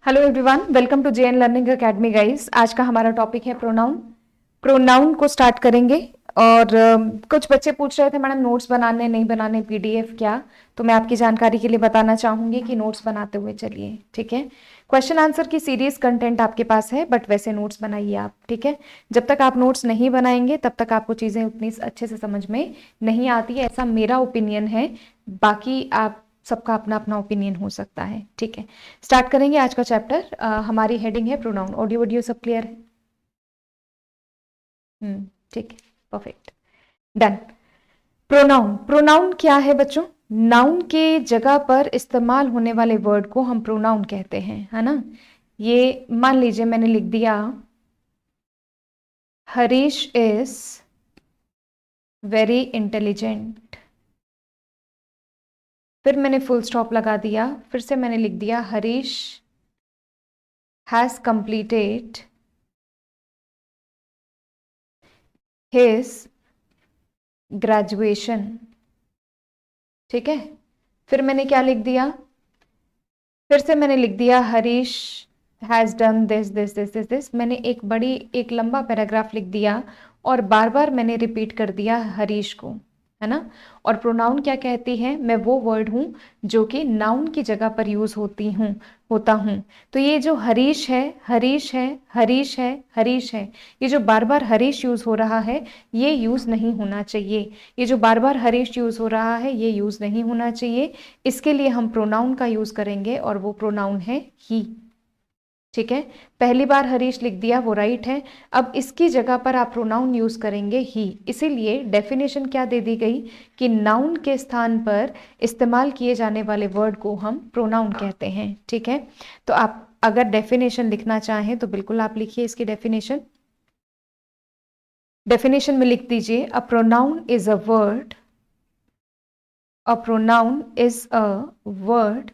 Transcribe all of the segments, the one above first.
Hello everyone, welcome to JN learning academy guys. आज का हमारा टॉपिक है प्रोनाउन। प्रोनाउन को स्टार्ट करेंगे। और कुछ बच्चे पूछ रहे थे मैडम नोट्स बनाने नहीं बनाने, पीडीएफ क्या। तो मैं आपकी जानकारी के लिए बताना चाहूंगी कि नोट्स बनाते हुए चलिए, ठीक है। क्वेश्चन आंसर की सीरीज कंटेंट आपके पास है, बट वैसे नोट्स बनाइए आप, ठीक है। जब तक आप नोट्स नहीं बनाएंगे तब तक आपको चीजें उतनी अच्छे से समझ में नहीं आती है, ऐसा मेरा ओपिनियन है। बाकी आप सबका अपना अपना ओपिनियन हो सकता है, ठीक है। स्टार्ट करेंगे आज का चैप्टर। हमारी हेडिंग है प्रोनाउन। ऑडियो वीडियो सब क्लियर है? ठीक है, परफेक्ट, डन। प्रोनाउन, प्रोनाउन क्या है बच्चों? नाउन के जगह पर इस्तेमाल होने वाले वर्ड को हम प्रोनाउन कहते हैं, है ना। ये मान लीजिए मैंने लिख दिया हरीश इज वेरी इंटेलिजेंट, फिर मैंने फुल स्टॉप लगा दिया, फिर से मैंने लिख दिया Harish has completed his graduation, ठीक है। फिर मैंने क्या लिख दिया, फिर से मैंने लिख दिया Harish has done this this this this this. मैंने एक लंबा पैराग्राफ लिख दिया और बार बार मैंने रिपीट कर दिया हरीश को, है ना। और प्रोनाउन क्या कहती है? मैं वो वर्ड हूं जो कि नाउन की जगह पर यूज होता हूं। तो ये जो हरीश है, हरीश है, हरीश है, हरीश है, ये जो बार बार हरीश यूज हो रहा है ये यूज नहीं होना चाहिए। ये जो बार बार हरीश यूज हो रहा है ये यूज नहीं होना चाहिए। इसके लिए हम प्रोनाउन का यूज करेंगे और वो प्रोनाउन है ही, ठीक है। पहली बार हरीश लिख दिया, वो राइट है। अब इसकी जगह पर आप प्रोनाउन यूज करेंगे ही। इसीलिए डेफिनेशन क्या दे दी गई कि नाउन के स्थान पर इस्तेमाल किए जाने वाले वर्ड को हम प्रोनाउन कहते हैं, ठीक है। तो आप अगर डेफिनेशन लिखना चाहें तो बिल्कुल आप लिखिए इसकी डेफिनेशन। डेफिनेशन में लिख दीजिए a pronoun is a word, a pronoun is a word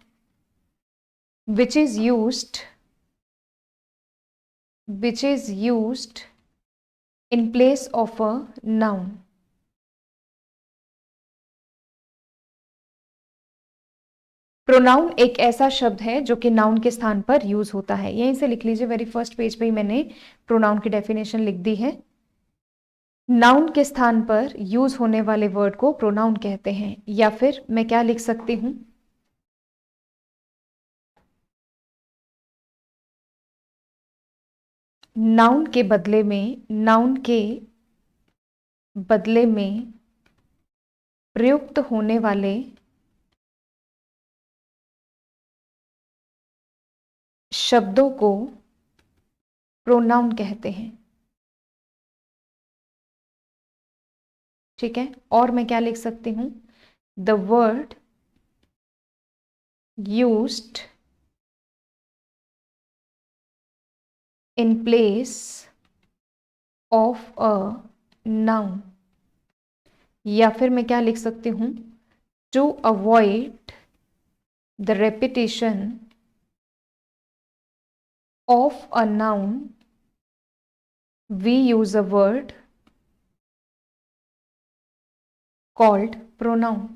which is used in place of a noun। Pronoun एक ऐसा शब्द है जो कि नाउन के स्थान पर यूज होता है। यहीं से लिख लीजिए, वेरी फर्स्ट पेज पे ही मैंने प्रोनाउन की डेफिनेशन लिख दी है। नाउन के स्थान पर यूज होने वाले वर्ड को प्रोनाउन कहते हैं। या फिर मैं क्या लिख सकती हूं, नाउन के बदले में प्रयुक्त होने वाले शब्दों को प्रोनाउन कहते हैं, ठीक है। और मैं क्या लिख सकती हूं, the word used in place of a noun. या फिर मैं क्या लिख सकती हूं, to avoid the repetition of a noun we use a word called pronoun.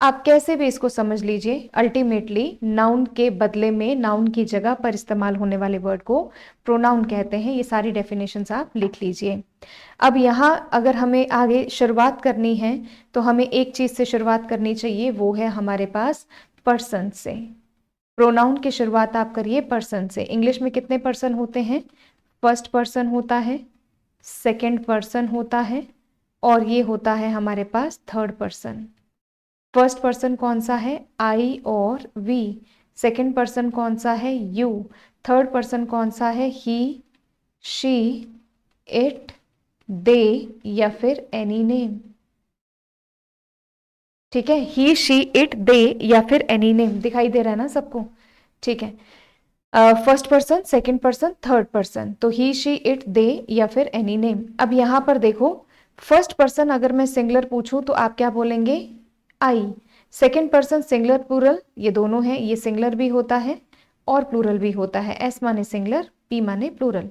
आप कैसे भी इसको समझ लीजिए, अल्टीमेटली नाउन के बदले में, नाउन की जगह पर इस्तेमाल होने वाले वर्ड को प्रोनाउन कहते हैं। ये सारी डेफिनेशंस आप लिख लीजिए। अब यहाँ अगर हमें आगे शुरुआत करनी है तो हमें एक चीज से शुरुआत करनी चाहिए, वो है हमारे पास पर्सन से। प्रोनाउन की शुरुआत आप करिए पर्सन से। इंग्लिश में कितने पर्सन होते हैं? फर्स्ट पर्सन होता है, सेकेंड पर्सन होता है, और ये होता है हमारे पास थर्ड पर्सन। फर्स्ट पर्सन कौन सा है? आई और वी। सेकेंड पर्सन कौन सा है? यू। थर्ड पर्सन कौन सा है? ही, शी, इट, दे, या फिर एनी नेम, ठीक है। ही, शी, इट, दे, या फिर एनी नेम। दिखाई दे रहा है ना सबको? ठीक है। First person, second person, third person, तो ही, शी, इट, दे, या फिर एनी नेम। अब यहां पर देखो, फर्स्ट पर्सन अगर मैं सिंगुलर पूछूं तो आप क्या बोलेंगे? आई। सेकेंड पर्सन सिंगुलर प्लूरल, ये दोनों है, ये सिंगुलर भी होता है और प्लूरल भी होता है। एस माने सिंगुलर, पी माने प्लूरल,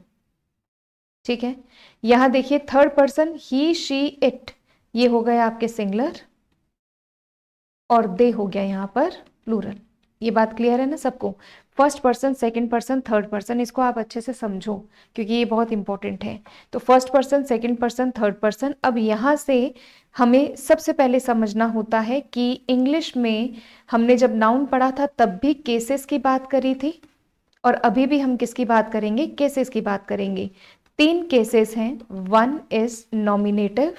ठीक है। यहां देखिए third person he, she, it, ये हो गया आपके सिंगुलर और दे हो गया यहां पर प्लूरल। ये बात क्लियर है ना सबको? First person, second person, third person, इसको आप अच्छे से समझो क्योंकि ये बहुत इंपॉर्टेंट है। तो first person, second person, third person. अब यहाँ से हमें सबसे पहले समझना होता है कि इंग्लिश में हमने जब नाउन पढ़ा था तब भी केसेस की बात करी थी, और अभी भी हम किसकी बात करेंगे? केसेस की बात करेंगे। 3 केसेस हैं। 1 is nominative,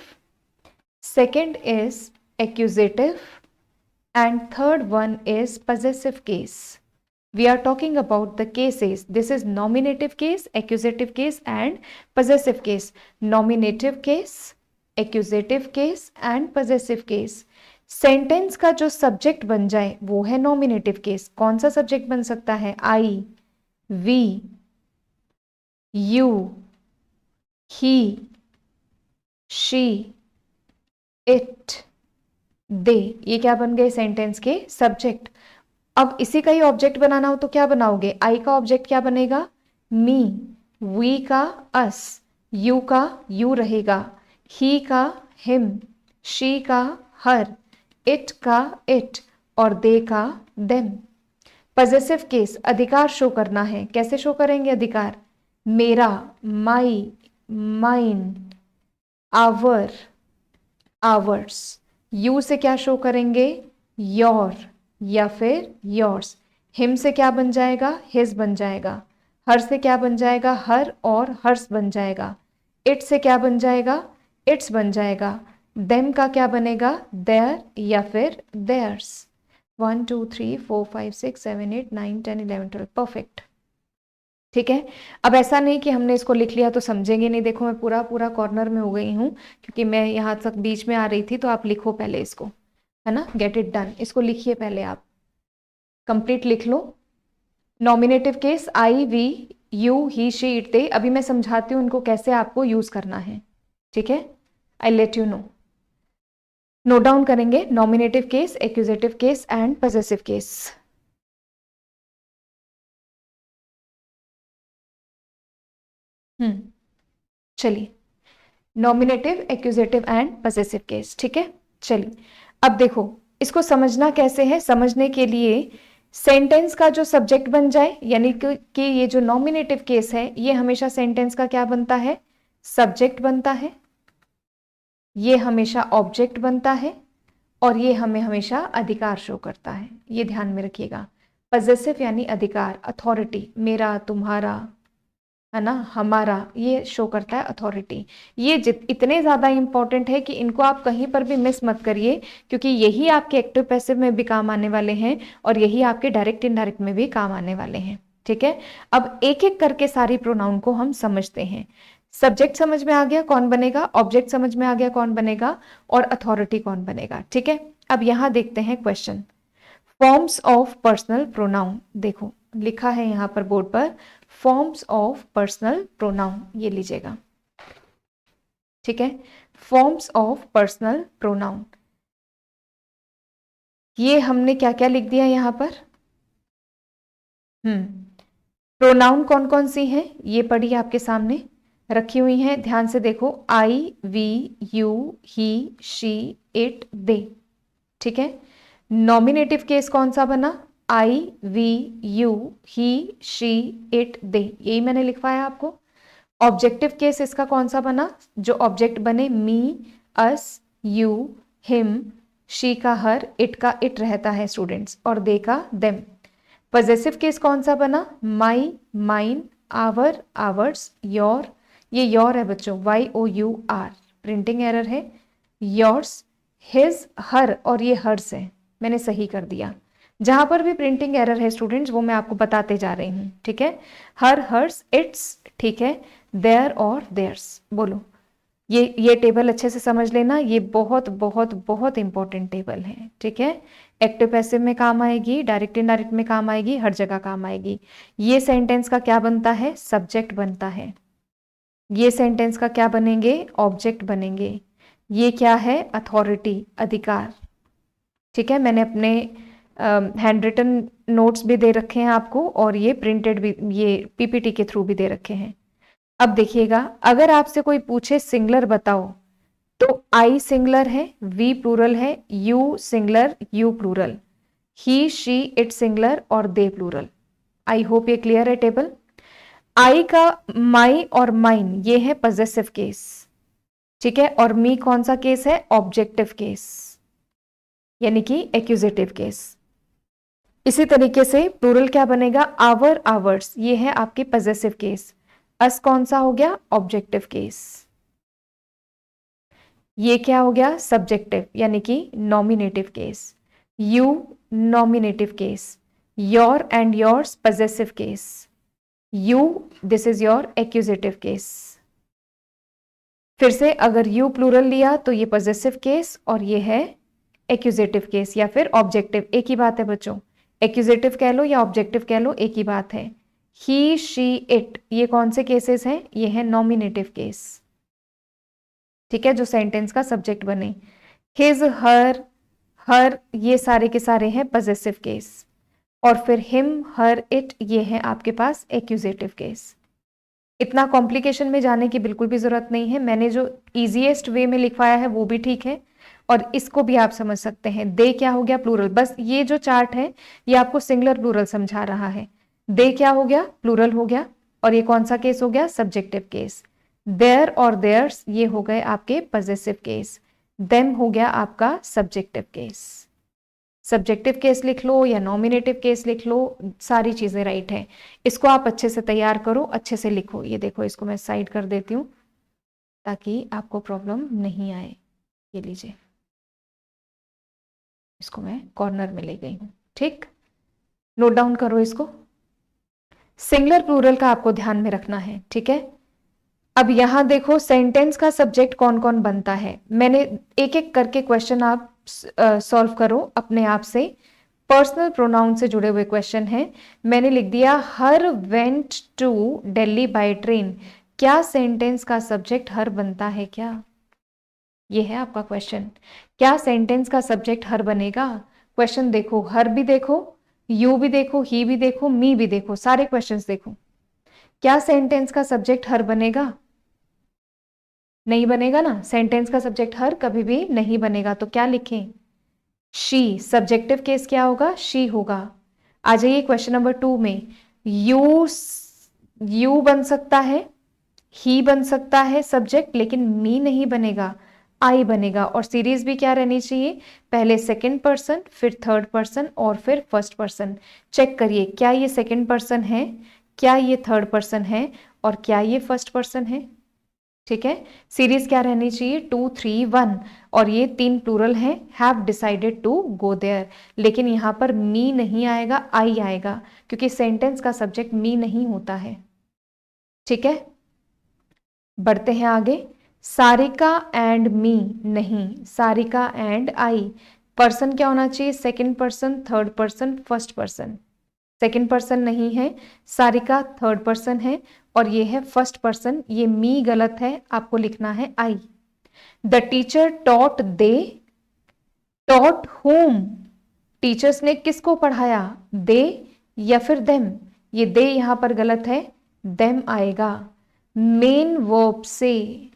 second is accusative, and third one is possessive case. We are talking about the cases. This is nominative case, accusative case and possessive case. Nominative case, accusative case and possessive case. Sentence का जो subject बन जाए वो है nominative case. कौन सा subject बन सकता है? I, we, you, he, she, it, they. ये क्या बन गए? सेंटेंस के सब्जेक्ट। अब इसी का ही ऑब्जेक्ट बनाना हो तो क्या बनाओगे? आई का ऑब्जेक्ट क्या बनेगा? मी, वी का अस, यू का यू रहेगा, ही का हिम, शी का हर, इट का इट और दे का देम। पॉजेसिव केस, अधिकार शो करना है। कैसे शो करेंगे अधिकार? मेरा, माई, माइन, आवर, आवर्स। यू से क्या शो करेंगे? योर या फिर योर्स। हिम से क्या बन जाएगा? हिज बन जाएगा। हर से क्या बन जाएगा? हर और हर्स बन जाएगा। इट से क्या बन जाएगा? इट्स बन जाएगा। देम का क्या बनेगा? देयर या फिर देयर्स। 1 2 3 4 5 6 7 8 9 10 11 12। परफेक्ट। ठीक है। अब ऐसा नहीं कि हमने इसको लिख लिया तो समझेंगे नहीं। देखो मैं पूरा पूरा कॉर्नर में हो गई हूँ क्योंकि मैं यहाँ तक बीच में आ रही थी। तो आप लिखो पहले इसको, है ना? Get it done. इसको लिखिए पहले, आप कंप्लीट लिख लो। Nominative case I, we, you, he, she, it, they. अभी मैं समझाती हूँ उनको कैसे आपको यूज करना है। ठीक है, I let you know. Note down करेंगे nominative case, accusative case and possessive case. चलिए, nominative, accusative and possessive case. ठीक है, चलिए अब देखो इसको समझना कैसे है। समझने के लिए सेंटेंस का जो सब्जेक्ट बन जाए, यानी कि ये जो नॉमिनेटिव केस है ये हमेशा सेंटेंस का क्या बनता है? सब्जेक्ट बनता है। ये हमेशा ऑब्जेक्ट बनता है और ये हमें हमेशा अधिकार शो करता है। ये ध्यान में रखिएगा। पॉजेसिव यानी अधिकार, अथॉरिटी, मेरा, तुम्हारा, है ना, हमारा, ये शो करता है अथॉरिटी। ये इतने ज़्यादा इंपॉर्टेंट है कि इनको आप कहीं पर भी मिस मत करिए क्योंकि यही आपके एक्टिव पैसिव में भी काम आने वाले हैं और यही आपके डायरेक्ट इनडायरेक्ट में भी काम आने वाले हैं। ठीक है, अब एक एक करके सारी प्रोनाउन को हम समझते हैं। सब्जेक्ट समझ में आ गया कौन बनेगा, ऑब्जेक्ट समझ में आ गया कौन बनेगा, और अथॉरिटी कौन बनेगा। ठीक है, अब यहां देखते हैं question. Forms of personal pronoun, देखो लिखा है यहां पर बोर्ड पर, फॉर्म्स ऑफ पर्सनल प्रोनाउन, ये लीजिएगा। ठीक है, फॉर्म्स ऑफ पर्सनल प्रोनाउन, ये हमने क्या क्या लिख दिया यहां पर? प्रोनाउन कौन कौन सी हैं ये पढ़ी आपके सामने रखी हुई हैं, ध्यान से देखो। I, we, you, he, she, it, they. ठीक है, नॉमिनेटिव केस कौन सा बना? I, we, you, he, she, it, they, यही मैंने लिखवाया आपको। ऑब्जेक्टिव केस इसका कौन सा बना? जो ऑब्जेक्ट बने, मी, अस, यू, हिम, शी का हर, इट का इट रहता है स्टूडेंट्स, और दे का देम। पॉजेसिव केस कौन सा बना? माई, माइन, आवर, आवर्स, योर, ये योर है बच्चों, YOUR, प्रिंटिंग एरर है। योर्स, हिज, हर, और ये हर्स है, मैंने सही कर दिया। जहां पर भी प्रिंटिंग एरर है स्टूडेंट्स वो मैं आपको बताते जा रही हूँ। ठीक है, हर, हर्स, इट्स, ठीक है, देयर और देयर्स। बोलो, ये टेबल अच्छे से समझ लेना, ये बहुत बहुत बहुत इंपॉर्टेंट टेबल है। ठीक है, एक्टिव पैसिव में काम आएगी, डायरेक्ट इनडायरेक्ट में काम आएगी, हर जगह काम आएगी। ये सेंटेंस का क्या बनता है? सब्जेक्ट बनता है। ये सेंटेंस का क्या बनेंगे? ऑब्जेक्ट बनेंगे। ये क्या है? अथॉरिटी, अधिकार। ठीक है, मैंने अपने हैंड रिटन नोट्स भी दे रखे हैं आपको और ये प्रिंटेड भी, ये PPT के थ्रू भी दे रखे हैं। अब देखिएगा, अगर आपसे कोई पूछे सिंगलर बताओ तो आई सिंगलर है, वी प्लूरल है, you singular, you plural, he, she, it singular और दे प्लूरल। आई होप ये क्लियर है टेबल। आई का माई और माइन ये है पजेसिव केस, ठीक है, और मी कौन सा केस है? ऑब्जेक्टिव केस, यानी कि एक्यूजेटिव केस। इसी तरीके से प्लूरल क्या बनेगा? आवर, आवर्स, ये है आपके पजेसिव केस। अस कौन सा हो गया? Objective case. ये क्या हो गया? सब्जेक्टिव, यानी कि nominative case. You nominative case, your and yours possessive case, you this is your accusative case. फिर से अगर यू प्लूरल लिया तो ये पजेसिव केस और ये है एक्यूजेटिव केस या फिर ऑब्जेक्टिव, एक ही बात है बच्चों। एक्यूजेटिव कह लो या ऑब्जेक्टिव कह लो, एक ही बात है। ही, शी, इट ये कौन से केसेस हैं? ये है नॉमिनेटिव केस, ठीक है, जो सेंटेंस का सब्जेक्ट बने। हिज, हर ये सारे के सारे हैं पजेसिव केस, और फिर हिम, हर, इट ये है आपके पास एक्यूजेटिव केस। इतना कॉम्प्लिकेशन में जाने की बिल्कुल भी जरूरत नहीं है, मैंने जो इजीएस्ट वे में लिखवाया है वो भी ठीक है, और इसको भी आप समझ सकते हैं। दे क्या हो गया? प्लूरल। बस ये जो चार्ट है ये आपको सिंगुलर प्लूरल समझा रहा है। दे क्या हो गया? प्लूरल हो गया, और ये कौन सा केस हो गया? Subjective case. देयर और देयर्स ये हो गए आपके पजेसिव केस। देम हो गया आपका सब्जेक्टिव केस। सब्जेक्टिव केस लिख लो या नॉमिनेटिव केस लिख लो, सारी चीजें राइट हैं। इसको आप अच्छे से तैयार करो, अच्छे से लिखो। ये देखो, इसको मैं साइड कर देती हूँ ताकि आपको प्रॉब्लम नहीं आए। ये लीजिए, इसको मैं कॉर्नर में ले गई हूँ, ठीक। नोट डाउन करो इसको। सिंगुलर प्लूरल का आपको ध्यान में रखना है, ठीक है। अब यहां देखो सेंटेंस का सब्जेक्ट कौन कौन बनता है। मैंने एक एक करके क्वेश्चन आप सॉल्व करो अपने आप से। पर्सनल प्रोनाउन से जुड़े हुए क्वेश्चन हैं। मैंने लिख दिया her went to Delhi by train. क्या सेंटेंस का सब्जेक्ट हर बनता है क्या? ये है आपका क्वेश्चन। क्या सेंटेंस का सब्जेक्ट हर बनेगा? क्वेश्चन देखो, हर भी देखो, यू भी देखो, ही भी देखो, मी भी देखो, सारे क्वेश्चंस देखो। क्या सेंटेंस का सब्जेक्ट हर बनेगा? नहीं बनेगा ना। सेंटेंस का सब्जेक्ट हर कभी भी नहीं बनेगा, तो क्या लिखें? शी। सब्जेक्टिव केस क्या होगा? शी होगा। आ जाइए क्वेश्चन नंबर 2 में। यू बन सकता है, ही बन सकता है सब्जेक्ट, लेकिन मी नहीं बनेगा, आई बनेगा। और सीरीज भी क्या रहनी चाहिए? पहले सेकंड पर्सन, फिर थर्ड पर्सन और फिर फर्स्ट पर्सन। चेक करिए, क्या ये सेकंड पर्सन है, क्या ये थर्ड पर्सन है, और क्या ये फर्स्ट पर्सन है, ठीक है। सीरीज क्या रहनी चाहिए? 2, 3, 1, और ये 3 प्लूरल हैं। Have decided to go there, लेकिन यहां पर मी नहीं आएगा, आई आएगा, क्योंकि सेंटेंस का सब्जेक्ट मी नहीं होता है, ठीक है। बढ़ते हैं आगे। सारिका एंड मी नहीं, सारिका एंड आई। पर्सन क्या होना चाहिए? Second person, third person, first person. Second person नहीं है, सारिका थर्ड पर्सन है, और ये है फर्स्ट पर्सन। ये मी गलत है, आपको लिखना है I. The teacher taught, they taught whom. Teachers ने किसको पढ़ाया? दे या फिर देम? ये दे यहां पर गलत है, देम आएगा। मेन वर्ब से,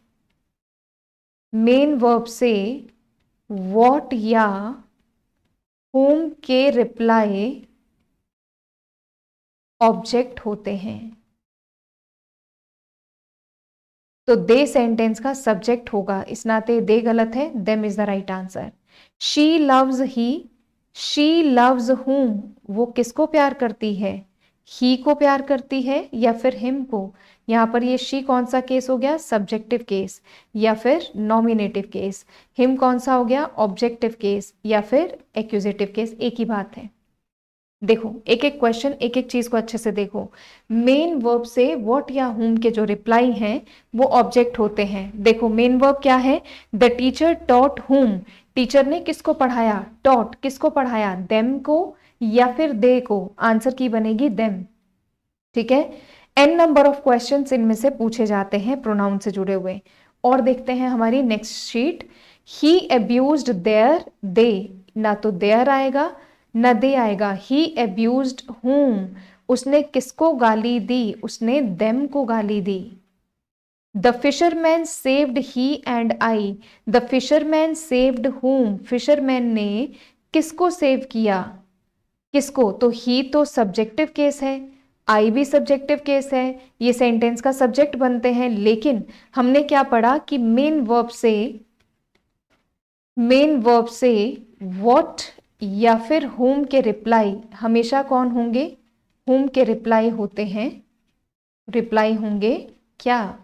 मेन वर्ब से वॉट या होम के रिप्लाई ऑब्जेक्ट होते हैं, तो दे सेंटेंस का सब्जेक्ट होगा। इस नाते दे गलत है, them is the right answer. She loves he, she loves हुम, वो किसको प्यार करती है? ही को प्यार करती है या फिर हिम को? यहां पर ये शी कौन सा केस हो गया? सब्जेक्टिव केस या फिर नॉमिनेटिव केस। हिम कौन सा हो गया? ऑब्जेक्टिव केस या फिर एक्यूजेटिव केस, एक ही बात है। देखो एक एक क्वेश्चन, एक एक चीज को अच्छे से देखो। मेन वर्ब से व्हाट या हुम के जो रिप्लाई हैं वो ऑब्जेक्ट होते हैं। देखो मेन वर्ब क्या है? द टीचर टॉट हुम, टीचर ने किसको पढ़ाया? टॉट किसको पढ़ाया? देम को या फिर दे को? आंसर की बनेगी देम, ठीक है। एन नंबर ऑफ क्वेश्चंस इनमें से पूछे जाते हैं प्रोनाउन से जुड़े हुए। और देखते हैं हमारी next sheet. He abused there, they ना तो देयर आएगा न दे आएगा। ही अब्यूज्ड हुम, उसने किसको गाली दी? उसने देम को गाली दी। The fisherman saved he and I, the fisherman saved whom, fisherman ने किसको सेव किया? किसको? तो ही तो सब्जेक्टिव केस है, आई भी सब्जेक्टिव केस है, ये सेंटेंस का सब्जेक्ट बनते हैं। लेकिन हमने क्या पढ़ा कि मेन वर्ब से व्हाट या फिर whom के रिप्लाई हमेशा कौन होंगे? whom के रिप्लाई होते हैं, रिप्लाई होंगे क्या?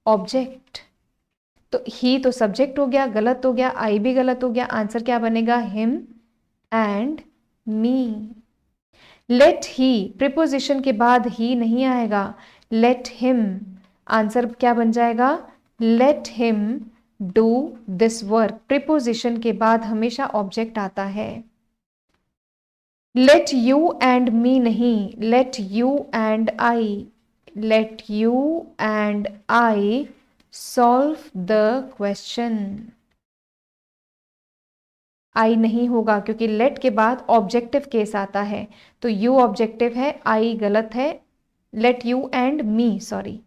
ऑब्जेक्ट। तो ही तो सब्जेक्ट हो गया, गलत हो गया, आई भी गलत हो गया, आंसर क्या बनेगा? Him and me. Let he, preposition के बाद ही नहीं आएगा, लेट हिम, आंसर क्या बन जाएगा? Let him do this work. Preposition के बाद हमेशा ऑब्जेक्ट आता है। लेट यू एंड मी नहीं, let you and I, let you and I solve the question. I नहीं होगा क्योंकि लेट के बाद ऑब्जेक्टिव केस आता है, तो यू ऑब्जेक्टिव है, आई गलत है। Late you and me, sorry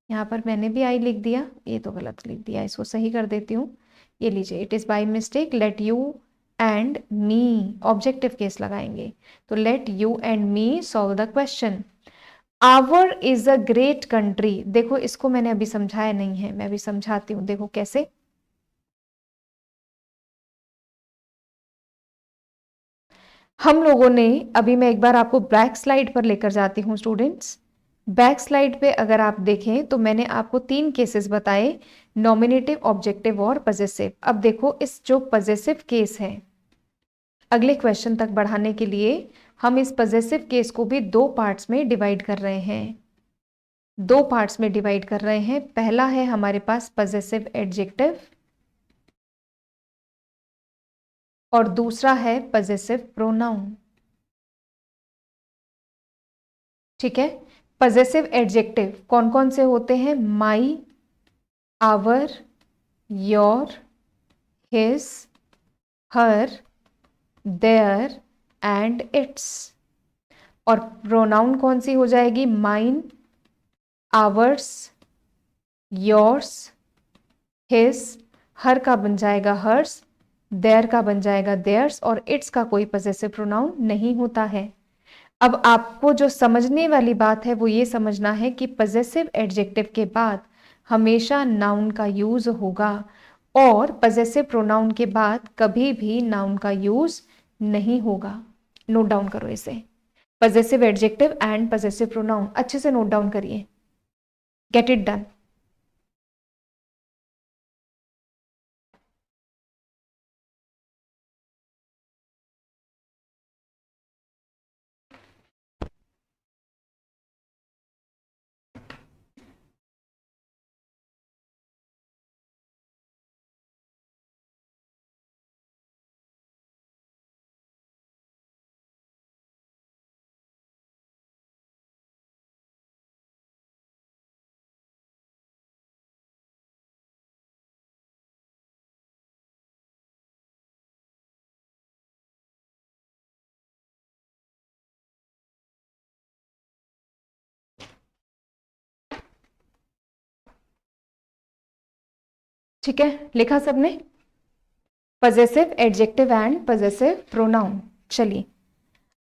यहाँ पर मैंने भी आई लिख दिया, ये तो गलत लिख दिया, इसको सही कर देती हूँ। ये लीजिए, it is by mistake, late you and me, objective case लगाएंगे, तो late you and me solve the question. Our is a great country, देखो इसको मैंने अभी समझाया नहीं है, मैं अभी समझाती हूँ, देखो कैसे। हम लोगों ने अभी, मैं एक बार आपको बैक स्लाइड पर लेकर जाती हूँ स्टूडेंट्स। बैक स्लाइड पे अगर आप देखें तो मैंने आपको 3 केसेस बताए, नॉमिनेटिव, ऑब्जेक्टिव और पजेसिव। अब देखो इस जो पजेसिव केस है, अगले क्वेश्चन तक बढ़ाने के लिए हम इस पजेसिव केस को भी 2 पार्ट्स में डिवाइड कर रहे हैं। 2 पार्ट्स में डिवाइड कर रहे हैं। पहला है हमारे पास पजेसिव एडजेक्टिव और दूसरा है पजेसिव प्रोनाउन। ठीक है, पजेसिव एडजेक्टिव कौन कौन से होते हैं? My, our, your, his, her, their and its. और प्रोनाउन कौन सी हो जाएगी? Mine, ours, yours, his, her का बन जाएगा हर्स, देयर का बन जाएगा देयर्स, और इट्स का कोई पजेसिव प्रोनाउन नहीं होता है। अब आपको जो समझने वाली बात है वो ये समझना है कि पजेसिव एडजेक्टिव के बाद हमेशा नाउन का यूज होगा और पजेसिव प्रोनाउन के बाद कभी भी नाउन का यूज नहीं होगा। नोट डाउन करो इसे, possessive adjective and possessive pronoun अच्छे से नोट डाउन करिए। Gate it done. ठीक है, लिखा सबने? Possessive adjective and possessive pronoun. चलिए,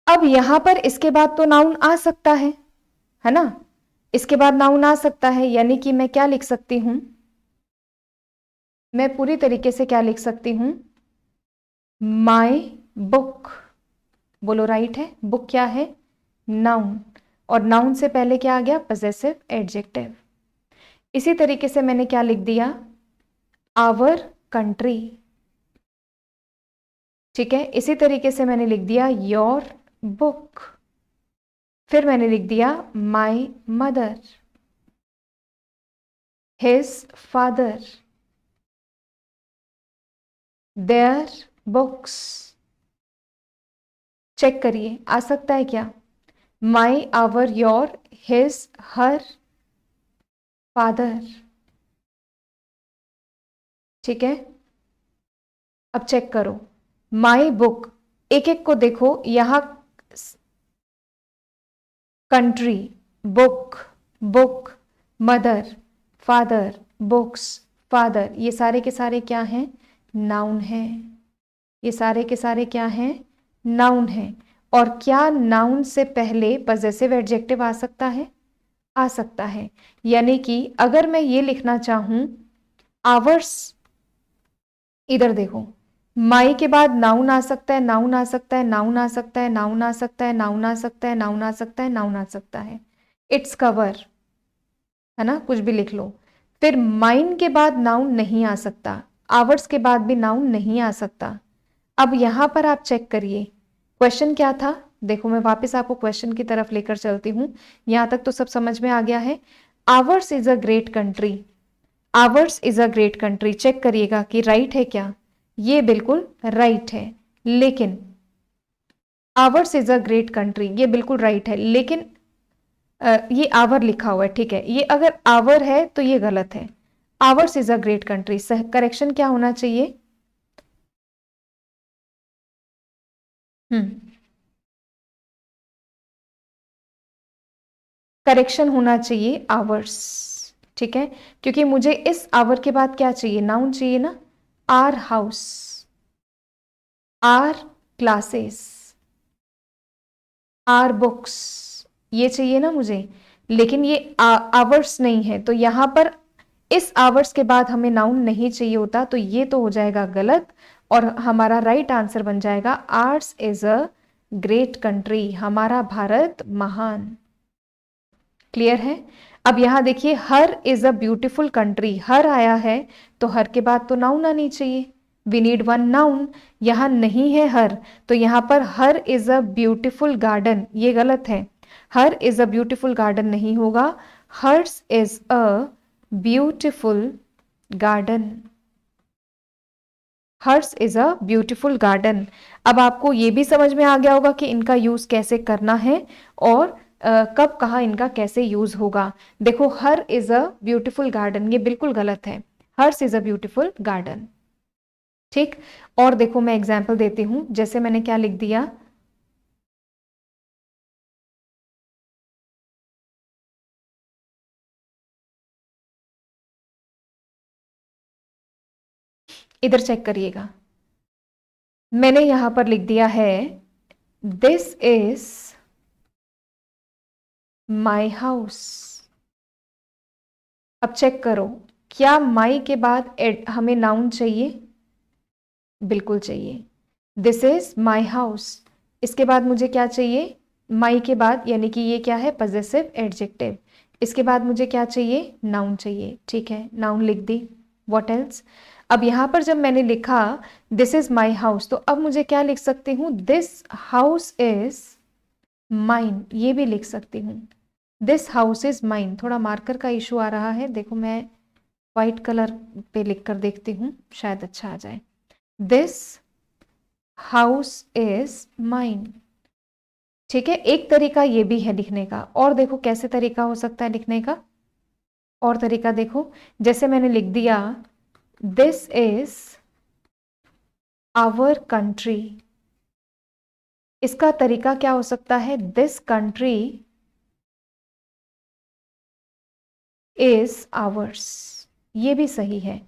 अब यहां पर इसके बाद तो नाउन आ सकता है ना? इसके बाद नाउन आ सकता है, यानी कि मैं क्या लिख सकती हूं? मैं पूरी तरीके से क्या लिख सकती हूं? My book. बोलो राइट है, बुक क्या है? नाउन, और नाउन से पहले क्या आ गया? Possessive adjective. इसी तरीके से मैंने क्या लिख दिया? Our country. ठीक है, इसी तरीके से मैंने लिख दिया योर बुक। फिर मैंने लिख दिया my mother, his father, their books. Check करिए आ सकता है क्या? My, our, your, his, her, father. ठीक है, अब चेक करो माई बुक, एक एक को देखो, यहां country, book, book, mother, father, books, father, ये सारे के सारे क्या हैं? नाउन हैं। ये सारे के सारे क्या हैं? नाउन हैं। और क्या नाउन से पहले पजेसिव एडजेक्टिव आ सकता है? आ सकता है। यानी कि अगर मैं ये लिखना चाहूं आवर्स, इधर देखो, माई के बाद नाउन आ सकता है, नाउन आ सकता है, नाउन आ सकता है, नाउन आ सकता है, नाउन आ सकता है, नाउन आ सकता है, नाउन आ सकता है। इट्स कवर, है ना, कुछ भी लिख लो। फिर माइन के बाद नाउन नहीं आ सकता, आवर्स के बाद भी नाउन नहीं आ सकता। अब यहां पर आप चेक करिए क्वेश्चन क्या था। देखो मैं वापस आपको क्वेश्चन की तरफ लेकर चलती हूं। यहां तक तो सब समझ में आ गया है। Ours is a great country, ours is a great country, check करिएगा कि राइट है क्या। ये बिल्कुल राइट है, लेकिन hours is a great country ये बिल्कुल राइट है, लेकिन ये आवर लिखा हुआ है, ठीक है, ये अगर आवर है तो ये गलत है। Ours is a great country, correction क्या होना चाहिए? करेक्शन होना चाहिए आवर्स, ठीक है, क्योंकि मुझे इस आवर के बाद क्या चाहिए? नाउन चाहिए ना। Our house, our classes, our books, ये चाहिए ना मुझे, लेकिन ये आवर्स नहीं है, तो यहां पर इस आवर्स के बाद हमें नाउन नहीं चाहिए होता, तो ये तो हो जाएगा गलत और हमारा राइट आंसर बन जाएगा ours is a great country, हमारा भारत महान। क्लियर है? अब यहां देखिए her is a beautiful country, her आया है तो हर के बाद तो नाउन आनी चाहिए, वी नीड वन नाउन। यहां नहीं है हर, तो यहां पर her is a beautiful garden, ये गलत है। Her is a beautiful garden नहीं होगा, hers is a beautiful garden, hers is a beautiful garden. अब आपको ये भी समझ में आ गया होगा कि इनका यूज कैसे करना है और कब कहाँ इनका कैसे यूज होगा। देखो her is a beautiful garden ये बिल्कुल गलत है, hers is a beautiful garden. ठीक, और देखो मैं एग्जाम्पल देती हूं, जैसे मैंने क्या लिख दिया, इधर चेक करिएगा, मैंने यहां पर लिख दिया है दिस इज माई हाउस। अब चेक करो, क्या माई के बाद हमें नाउन चाहिए? बिल्कुल चाहिए। दिस इज माई हाउस, इसके बाद मुझे क्या चाहिए? माई के बाद, यानी कि ये क्या है? Possessive adjective. इसके बाद मुझे क्या चाहिए? नाउन चाहिए, ठीक है, नाउन लिख दी। What else? अब यहां पर जब मैंने लिखा दिस इज माई हाउस, तो अब मुझे क्या लिख सकती हूँ? दिस हाउस इज माइन, ये भी लिख सकती हूँ। This house is mine. थोड़ा मार्कर का इशू आ रहा है, देखो मैं व्हाइट कलर पे लिख कर देखती हूँ, शायद अच्छा आ जाए। दिस हाउस इज माइन, ठीक है, एक तरीका ये भी है लिखने का। और देखो कैसे तरीका हो सकता है लिखने का, और तरीका देखो, जैसे मैंने लिख दिया दिस इज आवर कंट्री, इसका तरीका क्या हो सकता है? दिस कंट्री इज आवर्स, ये भी सही है।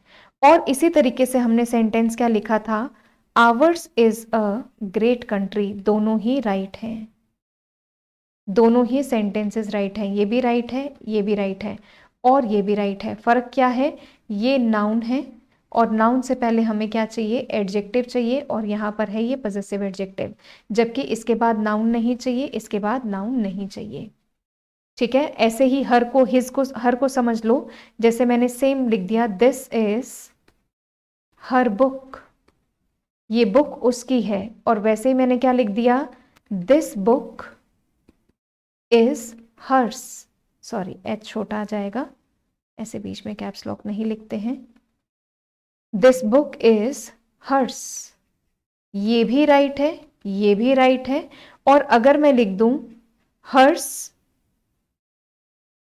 और इसी तरीके से हमने सेंटेंस क्या लिखा था? Hours is a great country, दोनों ही राइट हैं, दोनों ही सेंटेंसेस राइट हैं, ये भी राइट है, ये भी राइट है, और ये भी राइट है। फर्क क्या है? ये नाउन है और नाउन से पहले हमें क्या चाहिए? एडजेक्टिव चाहिए, और यहाँ पर है ये पजेसिव एडजेक्टिव, जबकि इसके बाद नाउन नहीं चाहिए, इसके बाद नाउन नहीं चाहिए। ठीक है, ऐसे ही हर को, हिज को, हर को समझ लो, जैसे मैंने सेम लिख दिया दिस इज हर बुक, ये बुक उसकी है, और वैसे ही मैंने क्या लिख दिया? This book is hers, sorry H छोटा आ जाएगा, ऐसे बीच में कैप्स लॉक नहीं लिखते हैं। दिस बुक इज हर्स, ये भी राइट है, ये भी राइट है। और अगर मैं लिख दूं hers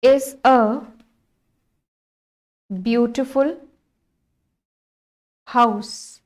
is a beautiful house,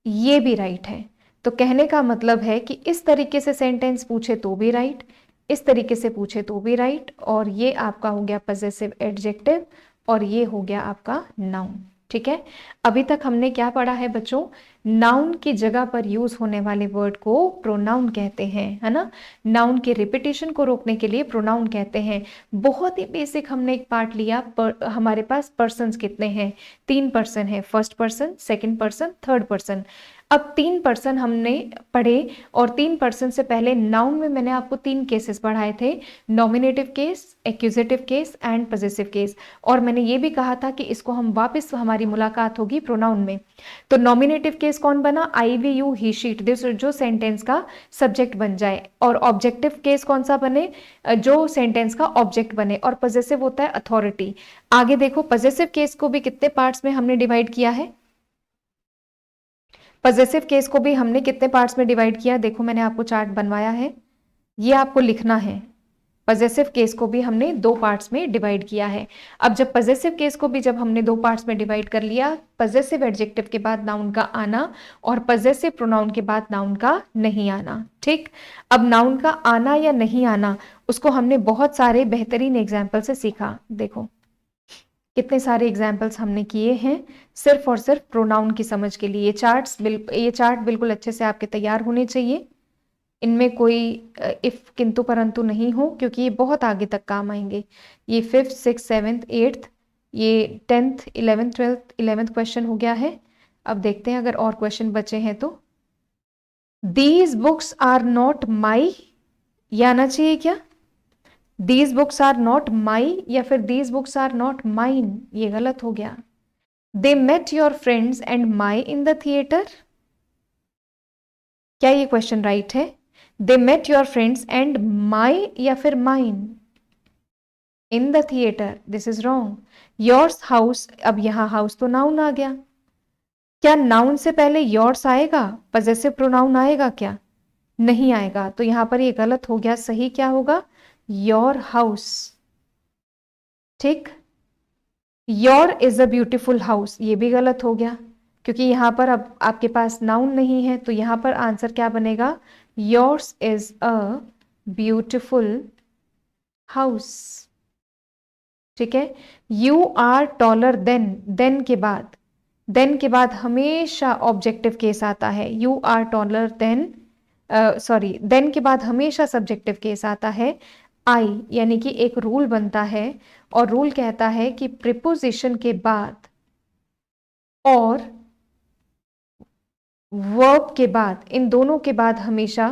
ये भी राइट है। तो कहने का मतलब है कि इस तरीके से सेंटेंस पूछे तो भी राइट, इस तरीके से पूछे तो भी राइट, और ये आपका हो गया पजेसिव एडजेक्टिव और ये हो गया आपका नाउन। ठीक है, अभी तक हमने क्या पढ़ा है बच्चों, नाउन की जगह पर यूज होने वाले वर्ड को प्रोनाउन कहते हैं, है ना। नाउन के रिपीटेशन को रोकने के लिए प्रोनाउन कहते हैं। बहुत ही बेसिक हमने एक पार्ट लिया, हमारे पास पर्सन्स कितने हैं, 3 पर्सन है, first person, second person, third person. अब 3 पर्सन हमने पढ़े, और 3 पर्सन से पहले नाउन में मैंने आपको 3 केसेस पढ़ाए थे, nominative case, accusative case and possessive case. और मैंने ये भी कहा था कि इसको हम वापस, हमारी मुलाकात होगी प्रोनाउन में। तो नॉमिनेटिव केस कौन बना, I, we, you, he, she it, this, जो सेंटेंस का सब्जेक्ट बन जाए। और ऑब्जेक्टिव केस कौन सा बने, जो सेंटेंस का ऑब्जेक्ट बने। और पजेसिव होता है अथॉरिटी। आगे देखो, पजेसिव केस को भी कितने पार्ट्स में हमने डिवाइड किया है, पजेसिव केस को भी हमने कितने पार्ट्स में डिवाइड किया, देखो मैंने आपको चार्ट बनवाया है, ये आपको लिखना है। पजेसिव केस को भी हमने 2 पार्ट्स में डिवाइड किया है। अब जब पजेसिव केस को भी जब हमने 2 पार्ट्स में डिवाइड कर लिया, पजेसिव एडजेक्टिव के बाद नाउन का आना और पजेसिव प्रोनाउन के बाद नाउन का नहीं आना। ठीक, अब नाउन का आना या नहीं आना, उसको हमने बहुत सारे बेहतरीन एग्जाम्पल से सीखा। देखो कितने सारे एग्जाम्पल्स हमने किए हैं सिर्फ और सिर्फ प्रोनाउन की समझ के लिए। ये चार्ट बिल्कुल अच्छे से आपके तैयार होने चाहिए, इनमें कोई इफ किंतु परंतु नहीं हो, क्योंकि ये बहुत आगे तक काम आएंगे। ये 5th 6th 7th 8th, ये 10th 11th 12th 11th question हो गया है। अब देखते हैं अगर और क्वेश्चन बचे हैं तो। These books are not my, ये आना चाहिए क्या, these books are not my, या फिर these books are not mine, ये गलत हो गया। They met your friends and my in the theatre, क्या ये क्वेश्चन राइट है, they met your friends and my या फिर mine in the theatre, this is wrong. Yours house, अब यहां हाउस तो नाउन आ गया, क्या नाउन से पहले योर्स आएगा, पजेसिव प्रोनाउन आएगा क्या, नहीं आएगा, तो यहां पर ये गलत हो गया। सही क्या होगा, योर हाउस। ठीक, your is a beautiful house, ये भी गलत हो गया, क्योंकि यहां पर अब आपके पास नाउन नहीं है, तो यहां पर आंसर क्या बनेगा, yours is a beautiful house. ठीक है, यू आर टॉलर देन के बाद हमेशा ऑब्जेक्टिव केस आता है। यू आर टॉलर देन के बाद हमेशा सब्जेक्टिव केस आता है। आई, यानी कि एक रूल बनता है, और रूल कहता है कि प्रीपोजिशन के बाद और वर्ब के बाद, इन दोनों के बाद हमेशा,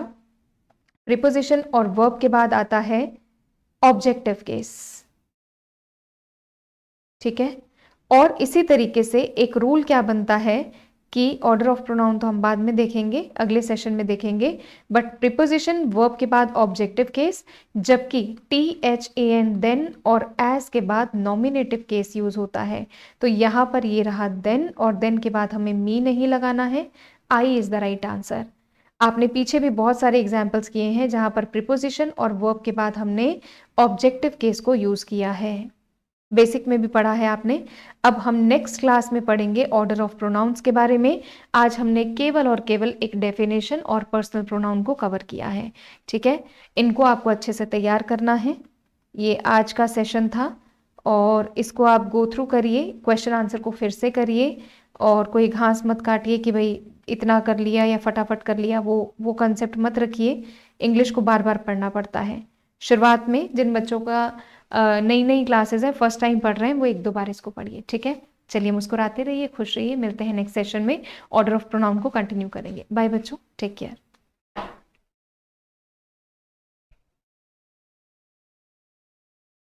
प्रीपोजिशन और वर्ब के बाद आता है ऑब्जेक्टिव केस। ठीक है, और इसी तरीके से एक रूल क्या बनता है कि ऑर्डर ऑफ प्रोनाउन तो हम बाद में देखेंगे, अगले सेशन में देखेंगे, बट प्रीपोजिशन वर्ब के बाद ऑब्जेक्टिव केस, जबकि THAN देन और एज के बाद नॉमिनेटिव केस यूज होता है। तो यहां पर ये रहा देन, और देन के बाद हमें मी नहीं लगाना है, I is the right answer. आपने पीछे भी बहुत सारे एग्जाम्पल्स किए हैं जहां पर प्रीपोजिशन और वर्ब के बाद हमने ऑब्जेक्टिव केस को यूज किया है, बेसिक में भी पढ़ा है आपने। अब हम नेक्स्ट क्लास में पढ़ेंगे ऑर्डर ऑफ प्रोनाउंस के बारे में। आज हमने केवल और केवल एक डेफिनेशन और पर्सनल प्रोनाउन को कवर किया है। ठीक है, इनको आपको अच्छे से तैयार करना है, ये आज का सेशन था, और इसको आप गो थ्रू करिए, क्वेश्चन आंसर को फिर से करिए, और कोई घास मत काटिए कि भाई इतना कर लिया या फटाफट कर लिया, वो कंसेप्ट मत रखिए। इंग्लिश को बार बार पढ़ना पड़ता है। शुरुआत में जिन बच्चों का नई नई क्लासेस है, फर्स्ट टाइम पढ़ रहे हैं, वो 1-2 बार इसको पढ़िए। ठीक है, चलिए मुस्कुराते रहिए, खुश रहिए, मिलते हैं नेक्स्ट सेशन में, ऑर्डर ऑफ प्रोनाउन को कंटिन्यू करेंगे। बाय बच्चों, टेक केयर।